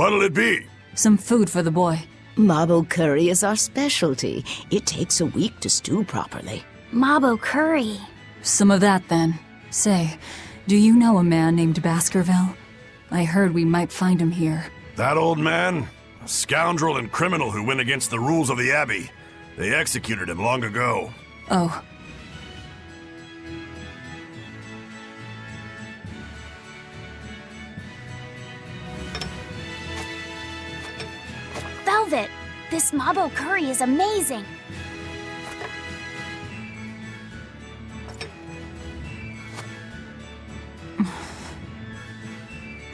What'll it be? Some food for the boy. Mabo curry is our specialty. It takes a week to stew properly. Mabo curry. Some of that, then. Say, do you know a man named Baskerville? I heard we might find him here. That old man? A scoundrel and criminal who went against the rules of the Abbey. They executed him long ago. Oh. Velvet, this Mabo curry is amazing.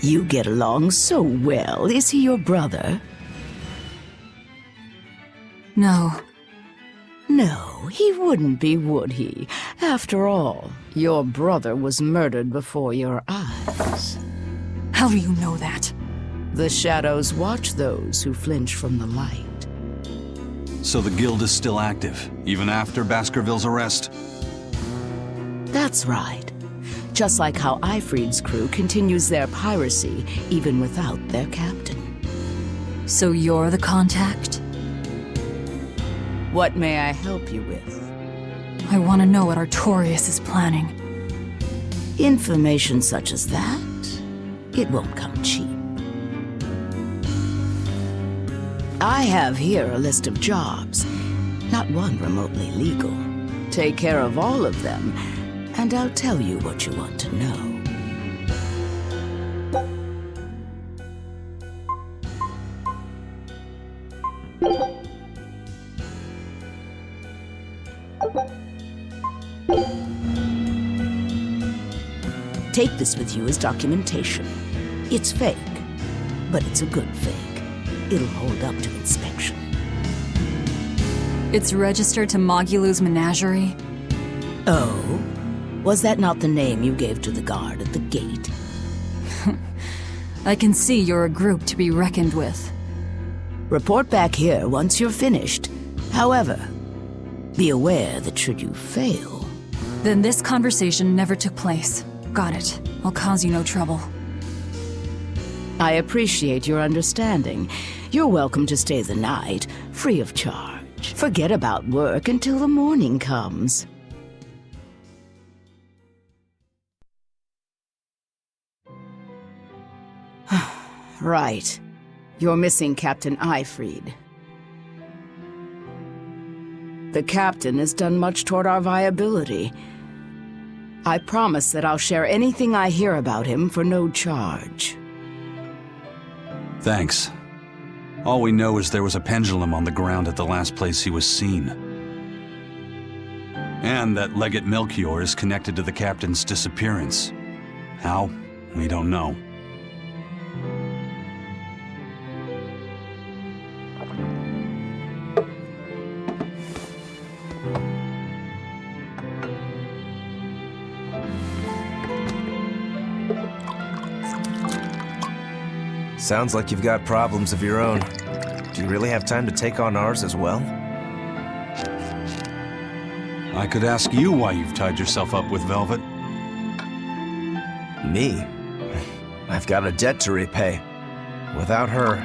You get along so well. Is he your brother? No. No, he wouldn't be, would he? After all, your brother was murdered before your eyes. How do you know that? The shadows watch those who flinch from the light. So the guild is still active, even after Baskerville's arrest? That's right. Just like how Ifrid's crew continues their piracy, even without their captain. So you're the contact? What may I help you with? I want to know what Artorias is planning. Information such as that, it won't come cheap. I have here a list of jobs, not one remotely legal. Take care of all of them, and I'll tell you what you want to know. Take this with you as documentation. It's fake, but it's a good fake. It'll hold up to inspection. It's registered to Mogulu's menagerie? Oh? Was that not the name you gave to the guard at the gate? I can see you're a group to be reckoned with. Report back here once you're finished. However, be aware that should you fail... Then this conversation never took place. Got it. I'll cause you no trouble. I appreciate your understanding. You're welcome to stay the night, free of charge. Forget about work until the morning comes. Right. You're missing Captain Ifrid. The captain has done much toward our viability. I promise that I'll share anything I hear about him for no charge. Thanks. All we know is there was a pendulum on the ground at the last place he was seen. And that Legate Melchior is connected to the captain's disappearance. How? We don't know. Sounds like you've got problems of your own. Do you really have time to take on ours as well? I could ask you why you've tied yourself up with Velvet. Me? I've got a debt to repay. Without her,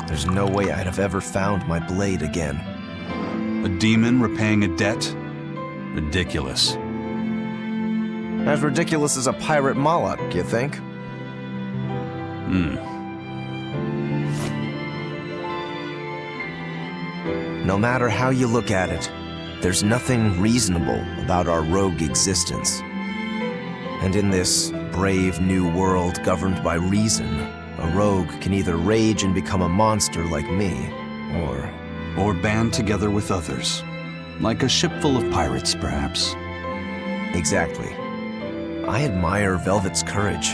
there's no way I'd have ever found my blade again. A demon repaying a debt? Ridiculous. As ridiculous as a pirate Moloch, you think? No matter how you look at it, there's nothing reasonable about our rogue existence. And in this brave new world governed by reason, a rogue can either rage and become a monster like me, or band together with others. Like a ship full of pirates, perhaps. Exactly. I admire Velvet's courage,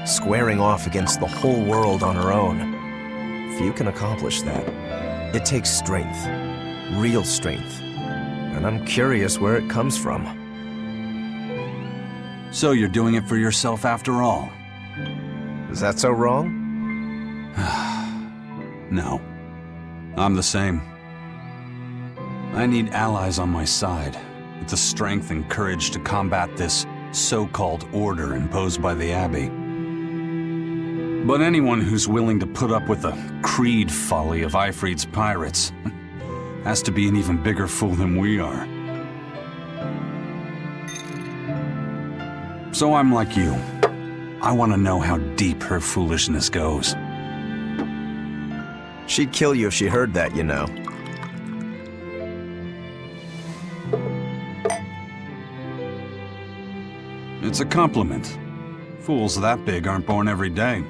squaring off against the whole world on her own. Few can accomplish that. It takes strength. Real strength. And I'm curious where it comes from. So you're doing it for yourself after all? Is that so wrong? No. I'm the same. I need allies on my side, with the strength and courage to combat this so-called order imposed by the Abbey. But anyone who's willing to put up with the creed folly of Ifrid's pirates has to be an even bigger fool than we are. So I'm like you. I want to know how deep her foolishness goes. She'd kill you if she heard that, you know. It's a compliment. Fools that big aren't born every day.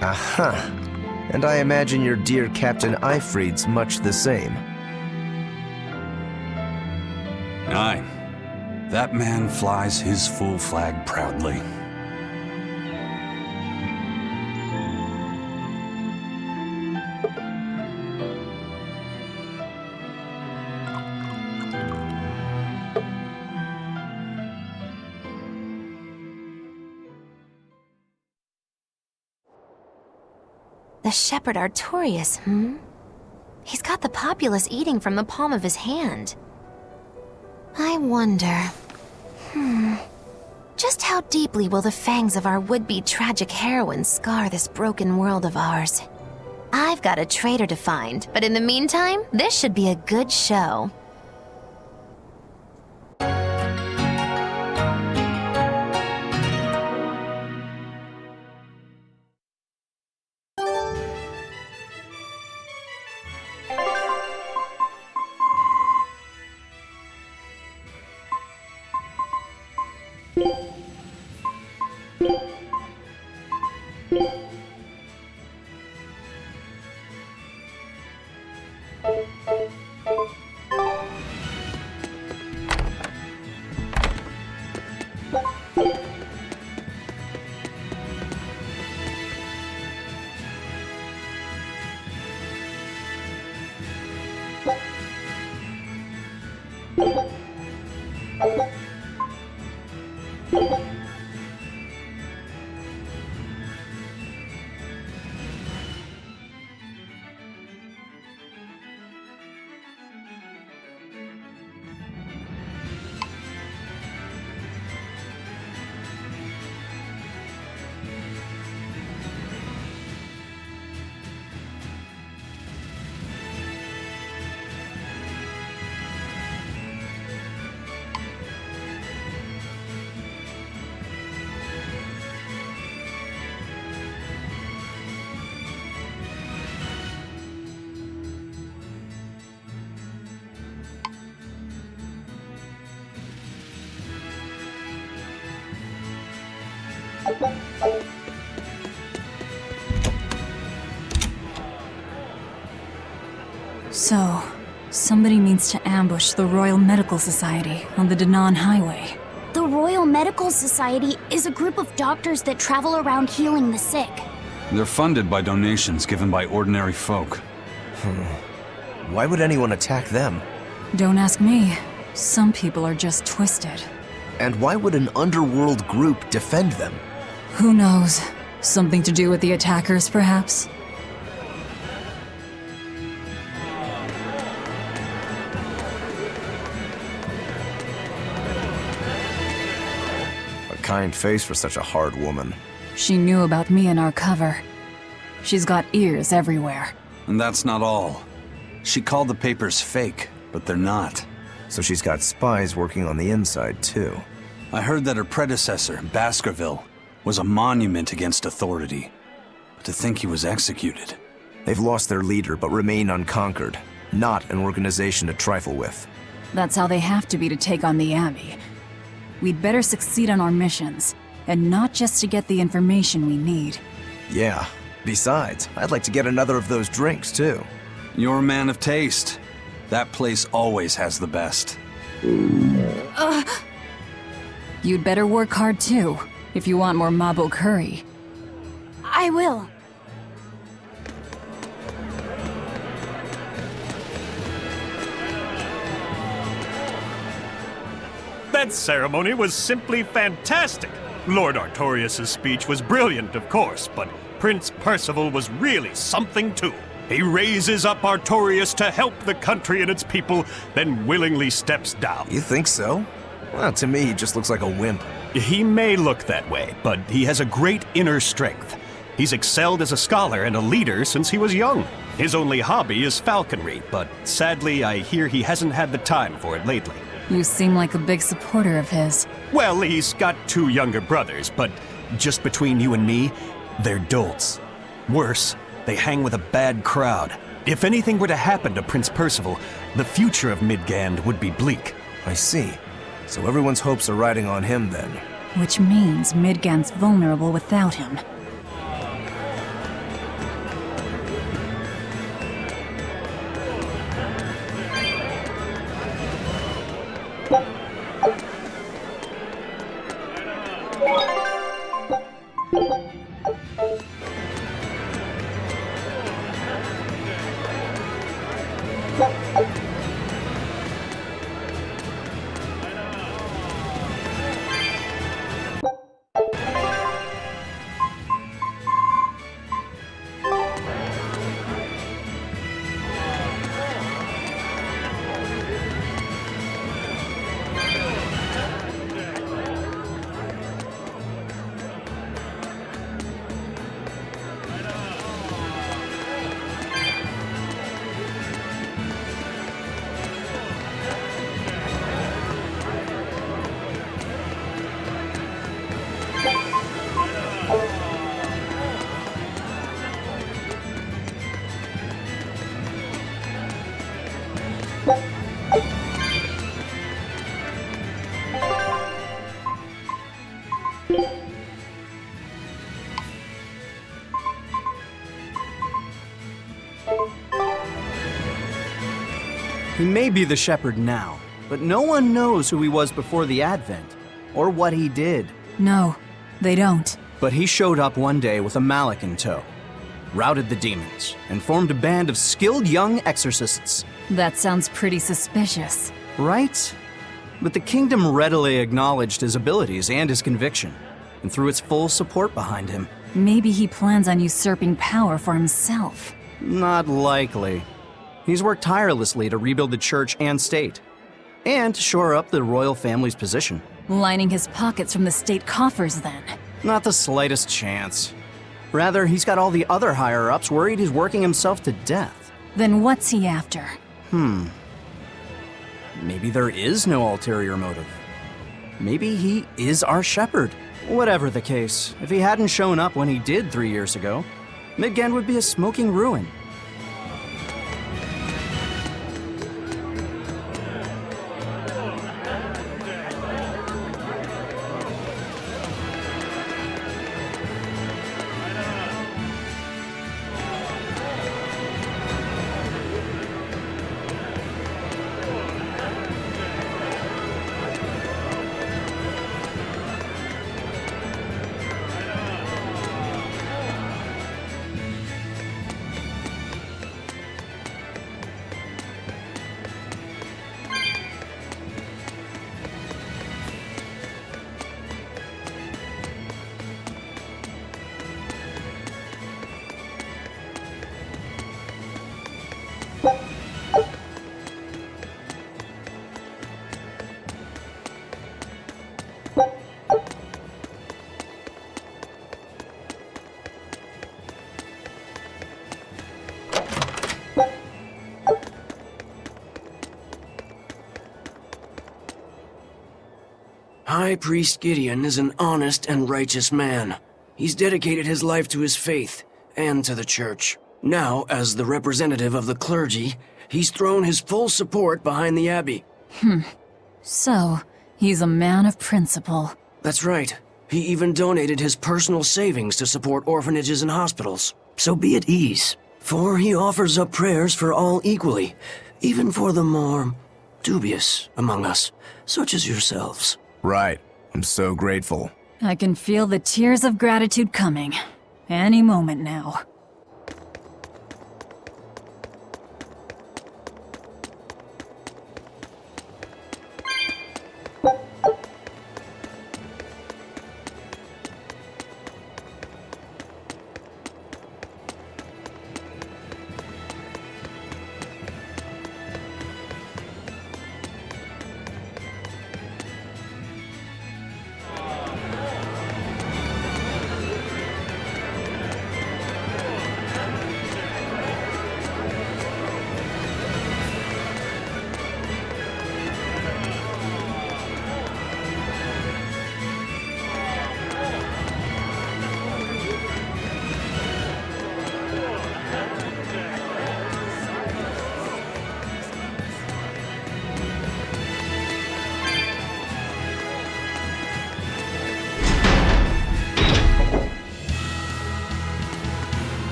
Aha. And I imagine your dear Captain Ifrid's much the same. Aye. That man flies his full flag proudly. The shepherd Artorias, He's got the populace eating from the palm of his hand. I wonder... Just how deeply will the fangs of our would-be tragic heroine scar this broken world of ours? I've got a traitor to find, but in the meantime, this should be a good show. So, somebody means to ambush the Royal Medical Society on the Danan Highway. The Royal Medical Society is a group of doctors that travel around healing the sick. They're funded by donations given by ordinary folk. Why would anyone attack them? Don't ask me. Some people are just twisted. And why would an underworld group defend them? Who knows? Something to do with the attackers, perhaps? A kind face for such a hard woman. She knew about me in our cover. She's got ears everywhere. And that's not all. She called the papers fake, but they're not. So she's got spies working on the inside, too. I heard that her predecessor, Baskerville, was a monument against authority. But to think he was executed. They've lost their leader, but remain unconquered. Not an organization to trifle with. That's how they have to be to take on the Abbey. We'd better succeed on our missions, and not just to get the information we need. Yeah. Besides, I'd like to get another of those drinks, too. You're a man of taste. That place always has the best. You'd better work hard too, if you want more Mabo curry. I will. That ceremony was simply fantastic. Lord Artorias' speech was brilliant, of course, but Prince Percival was really something too. He raises up Artorias to help the country and its people, then willingly steps down. You think so? Well, to me, he just looks like a wimp. He may look that way, but he has a great inner strength. He's excelled as a scholar and a leader since he was young. His only hobby is falconry, but sadly, I hear he hasn't had the time for it lately. You seem like a big supporter of his. Well, he's got 2 younger brothers, but just between you and me, they're dolts. Worse, they hang with a bad crowd. If anything were to happen to Prince Percival, the future of Midgand would be bleak. I see. So everyone's hopes are riding on him, then. Which means Midgand's vulnerable without him. He may be the shepherd now, but no one knows who he was before the Advent, or what he did. No, they don't. But he showed up one day with a mallet in tow, routed the demons, and formed a band of skilled young exorcists. That sounds pretty suspicious. Right? But the kingdom readily acknowledged his abilities and his conviction, and threw its full support behind him. Maybe he plans on usurping power for himself. Not likely. He's worked tirelessly to rebuild the church and state, and to shore up the royal family's position. Lining his pockets from the state coffers, then. Not the slightest chance. Rather, he's got all the other higher-ups worried he's working himself to death. Then what's he after? Maybe there is no ulterior motive. Maybe he is our shepherd. Whatever the case, if he hadn't shown up when he did 3 years ago, Midgand would be a smoking ruin. High Priest Gideon is an honest and righteous man. He's dedicated his life to his faith and to the church. Now, as the representative of the clergy, he's thrown his full support behind the abbey. So, he's a man of principle. That's right. He even donated his personal savings to support orphanages and hospitals. So be at ease, for he offers up prayers for all equally, even for the more dubious among us, such as yourselves. Right. I'm so grateful. I can feel the tears of gratitude coming. Any moment now.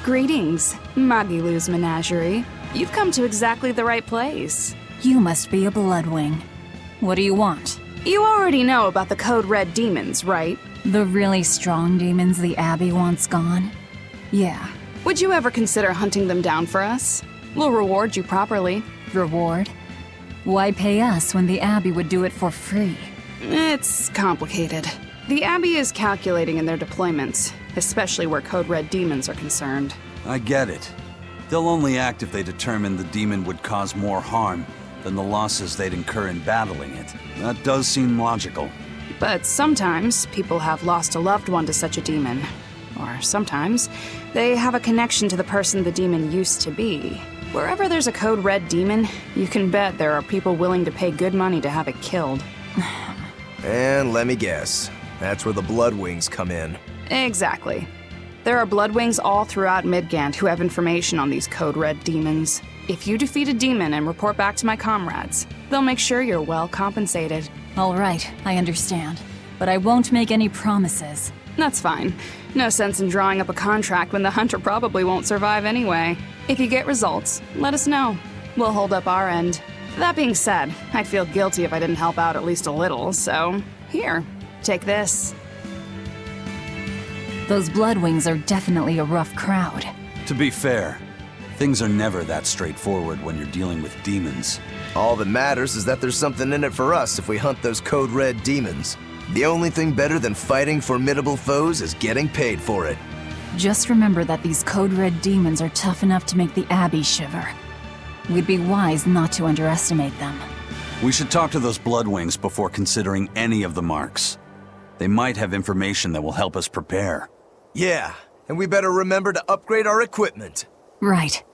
Greetings, Magilu's menagerie. You've come to exactly the right place. You must be a Bloodwing. What do you want? You already know about the Code Red demons, right? The really strong demons the Abbey wants gone? Yeah. Would you ever consider hunting them down for us? We'll reward you properly. Reward? Why pay us when the Abbey would do it for free? It's complicated. The Abbey is calculating in their deployments, especially where Code Red demons are concerned. I get it. They'll only act if they determine the demon would cause more harm than the losses they'd incur in battling it. That does seem logical. But sometimes people have lost a loved one to such a demon. Or sometimes they have a connection to the person the demon used to be. Wherever there's a Code Red demon, you can bet there are people willing to pay good money to have it killed. And let me guess, that's where the Bloodwings come in. Exactly. There are Bloodwings all throughout Midgand who have information on these Code Red demons. If you defeat a demon and report back to my comrades, they'll make sure you're well compensated. All right, I understand. But I won't make any promises. That's fine. No sense in drawing up a contract when the hunter probably won't survive anyway. If you get results, let us know. We'll hold up our end. That being said, I'd feel guilty if I didn't help out at least a little, so here, take this. Those Bloodwings are definitely a rough crowd. To be fair, things are never that straightforward when you're dealing with demons. All that matters is that there's something in it for us if we hunt those Code Red demons. The only thing better than fighting formidable foes is getting paid for it. Just remember that these Code Red demons are tough enough to make the Abbey shiver. We'd be wise not to underestimate them. We should talk to those Bloodwings before considering any of the marks. They might have information that will help us prepare. Yeah, and we better remember to upgrade our equipment. Right.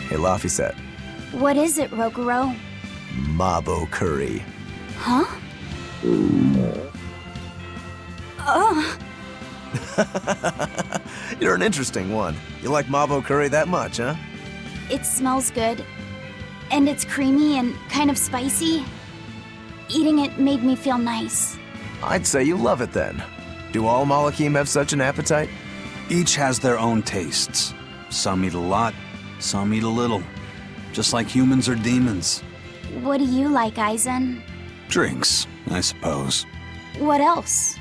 Hey, Laphicet. What is it, Roguro? Mabo curry. Huh? You're an interesting one. You like Mabo curry that much, huh? It smells good. And it's creamy and kind of spicy. Eating it made me feel nice. I'd say you love it then. Do all Malakim have such an appetite? Each has their own tastes. Some eat a lot, some eat a little. Just like humans or demons. What do you like, Aizen? Drinks, I suppose. What else?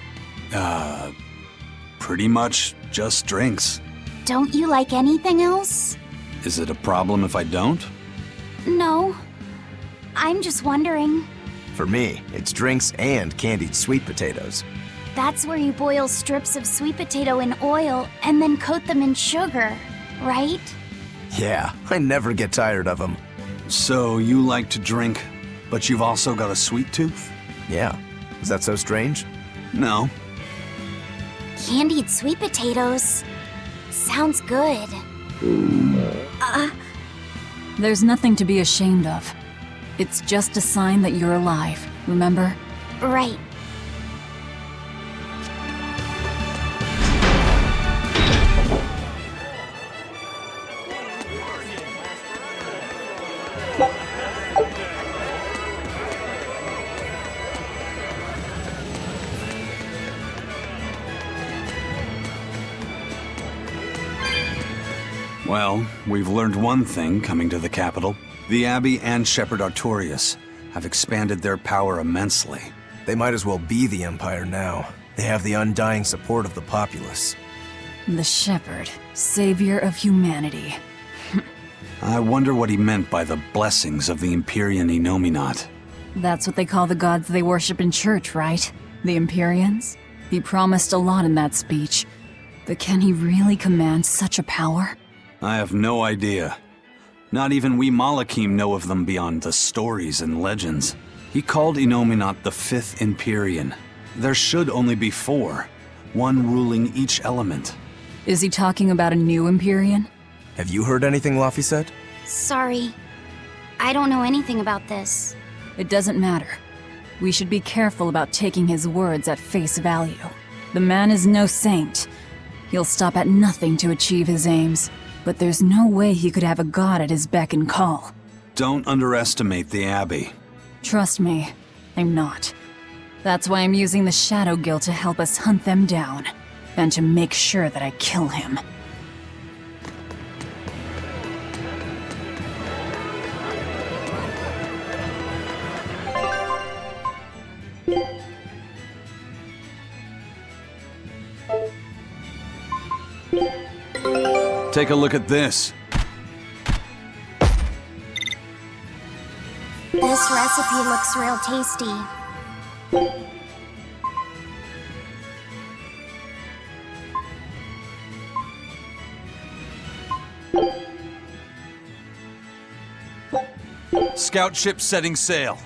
Pretty much just drinks. Don't you like anything else? Is it a problem if I don't? No. I'm just wondering. For me, it's drinks and candied sweet potatoes. That's where you boil strips of sweet potato in oil and then coat them in sugar, right? Yeah, I never get tired of them. So you like to drink, but you've also got a sweet tooth? Yeah. Is that so strange? No. Candied sweet potatoes. Sounds good. There's nothing to be ashamed of. It's just a sign that you're alive, remember? Right. Well, we've learned one thing coming to the capital. The Abbey and Shepherd Artorius have expanded their power immensely. They might as well be the Empire now. They have the undying support of the populace. The Shepherd, savior of humanity. I wonder what he meant by the blessings of the Empyrean Enominat. That's what they call the gods they worship in church, right? The Empyreans? He promised a lot in that speech. But can he really command such a power? I have no idea. Not even we Malakim know of them beyond the stories and legends. He called Enominat the Fifth Empyrean. There should only be four, one ruling each element. Is he talking about a new Empyrean? Have you heard anything, Laphicet? Sorry. I don't know anything about this. It doesn't matter. We should be careful about taking his words at face value. The man is no saint. He'll stop at nothing to achieve his aims. But there's no way he could have a god at his beck and call. Don't underestimate the Abbey. Trust me, I'm not. That's why I'm using the Shadow Guild to help us hunt them down. And to make sure that I kill him. Take a look at this. This recipe looks real tasty. Scout ship setting sail.